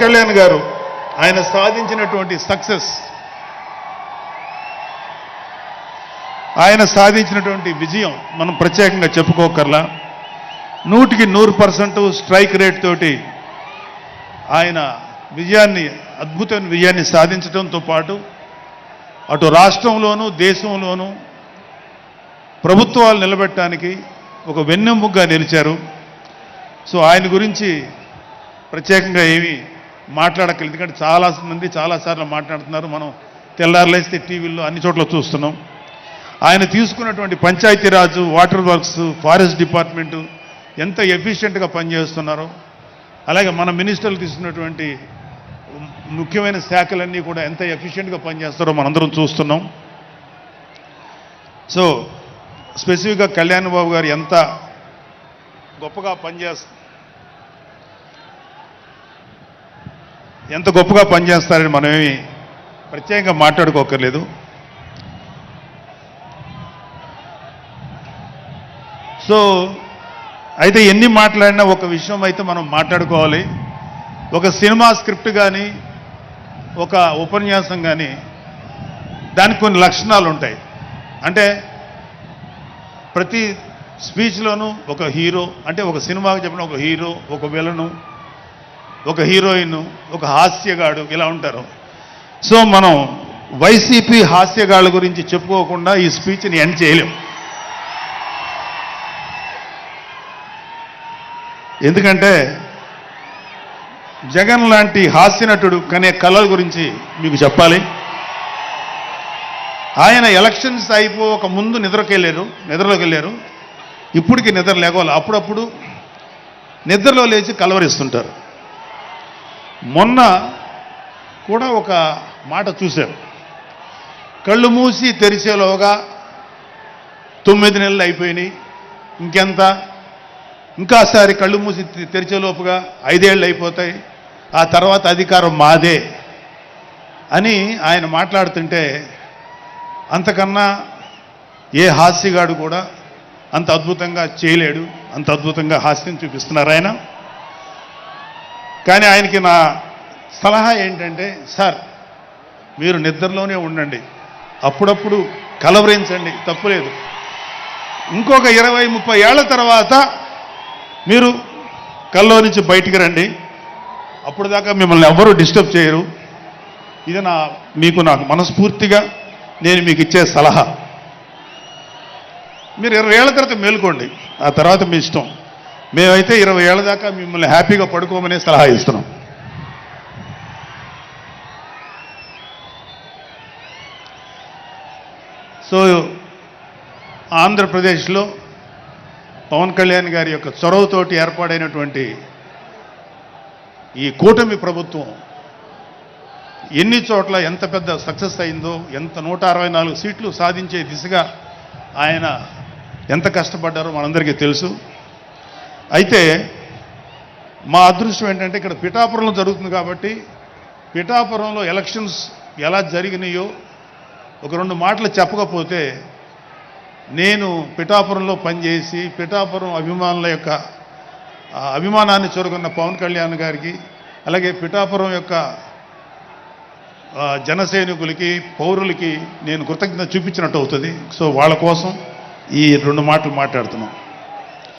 కళ్యాణ్ గారు ఆయన సాధించినటువంటి సక్సెస్, ఆయన సాధించినటువంటి విజయం మనం ప్రత్యేకంగా చెప్పుకోకర్లా. 100% స్ట్రైక్ రేట్ తోటి ఆయన అద్భుతమైన విజయాన్ని సాధించడంతో పాటు అటు రాష్ట్రంలోనూ దేశంలోనూ ప్రభుత్వాలు నిలబెట్టడానికి ఒక వెన్నెముగ్గా నిలిచారు. సో ఆయన గురించి ప్రత్యేకంగా ఏమీ మాట్లాడక్కర్లేదు, ఎందుకంటే చాలామంది చాలాసార్లు మాట్లాడుతున్నారు. మనం తెల్లారులేస్తే టీవీల్లో అన్ని చోట్ల చూస్తున్నాం. ఆయన తీసుకున్నటువంటి Panchayati Raj, water works, forest department ఎంత ఎఫిషియెంట్గా పనిచేస్తున్నారో, అలాగే మన మినిస్టర్లు తీసుకున్నటువంటి ముఖ్యమైన శాఖలన్నీ కూడా ఎంత ఎఫిషియెంట్గా పనిచేస్తారో మనందరం చూస్తున్నాం. సో స్పెసిఫిక్గా కళ్యాణ్ బాబు గారు ఎంత గొప్పగా పనిచేస్తారని మనమేమి ప్రత్యేకంగా మాట్లాడుకోకర్లేదు. సో అయితే ఎన్ని మాట్లాడినా ఒక విషయం అయితే మనం మాట్లాడుకోవాలి. ఒక సినిమా స్క్రిప్ట్ కానీ ఒక ఉపన్యాసం కానీ దానికి కొన్ని లక్షణాలు ఉంటాయి. అంటే ప్రతి స్పీచ్లోనూ ఒక హీరో, అంటే ఒక సినిమాకి చెప్పిన ఒక హీరో, ఒక విలను, ఒక హీరోయిన్, ఒక హాస్యగాడు, ఇలా ఉంటారు. సో మనం వైసీపీ హాస్యగాళ్ళ గురించి చెప్పుకోకుండా ఈ స్పీచ్ని ఎండ్ చేయలేం. ఎందుకంటే జగన్ లాంటి హాస్యనటుడు కనే కళల గురించి మీకు చెప్పాలి. ఆయన ఎలక్షన్స్ అయిపోక ముందు నిద్రలోకి వెళ్ళారు. ఇప్పటికి నిద్ర లేవాలి. అప్పుడప్పుడు నిద్రలో లేచి కలవరిస్తుంటారు. మొన్న కూడా ఒక మాట చూశారు, కళ్ళు మూసి తెరిచేలోగా 9 నెలలు అయిపోయినాయి, ఇంకెంత, ఇంకాసారి కళ్ళు మూసి తెరిచేలోపుగా 5 ఏళ్ళు అయిపోతాయి, ఆ తర్వాత అధికారం మాదే అని ఆయన మాట్లాడుతుంటే అంతకన్నా ఏ హాస్యగాడు కూడా అంత అద్భుతంగా చేయలేడు, అంత అద్భుతంగా హాస్యం చూపిస్తున్నారు ఆయన. కానీ ఆయనకి నా సలహా ఏంటంటే, సార్ మీరు నిద్రలోనే ఉండండి, అప్పుడప్పుడు కలవరించండి, తప్పులేదు. ఇంకొక 20-30 ఏళ్ల తర్వాత మీరు కల్లో నుంచి బయటికి రండి, అప్పుడు దాకా మిమ్మల్ని ఎవ్వరూ డిస్టర్బ్ చేయరు. ఇది నాకు మనస్ఫూర్తిగా నేను మీకు ఇచ్చే సలహా. మీరు 20 ఏళ్ల తర్వాత మేలుకోండి, ఆ తర్వాత మీ ఇష్టం. మేమైతే 20 ఏళ్ల దాకా మిమ్మల్ని హ్యాపీగా పడుకోమనే సలహా ఇస్తున్నాం. సో ఆంధ్రప్రదేశ్లో పవన్ కళ్యాణ్ గారి యొక్క చొరవతోటి ఏర్పాడైనటువంటి ఈ కూటమి ప్రభుత్వం ఎన్ని చోట్ల ఎంత పెద్ద సక్సెస్ అయిందో, ఎంత 164 సీట్లు సాధించే దిశగా ఆయన ఎంత కష్టపడ్డారో మనందరికీ తెలుసు. అయితే మా అదృష్టం ఏంటంటే ఇక్కడ పిఠాపురంలో జరుగుతుంది కాబట్టి పిఠాపురంలో ఎలక్షన్స్ ఎలా జరిగినాయో ఒక 2 మాటలు చెప్పకపోతే, నేను పిఠాపురంలో పనిచేసి పిఠాపురం అభిమానుల యొక్క అభిమానాన్ని చూరగొన్న పవన్ కళ్యాణ్ గారికి, అలాగే పిఠాపురం యొక్క జనసైనికులకి, పౌరులకి నేను కృతజ్ఞత చూపించినట్టు అవుతుంది. సో వాళ్ళ కోసం ఈ 2 మాటలు మాట్లాడుతున్నాం.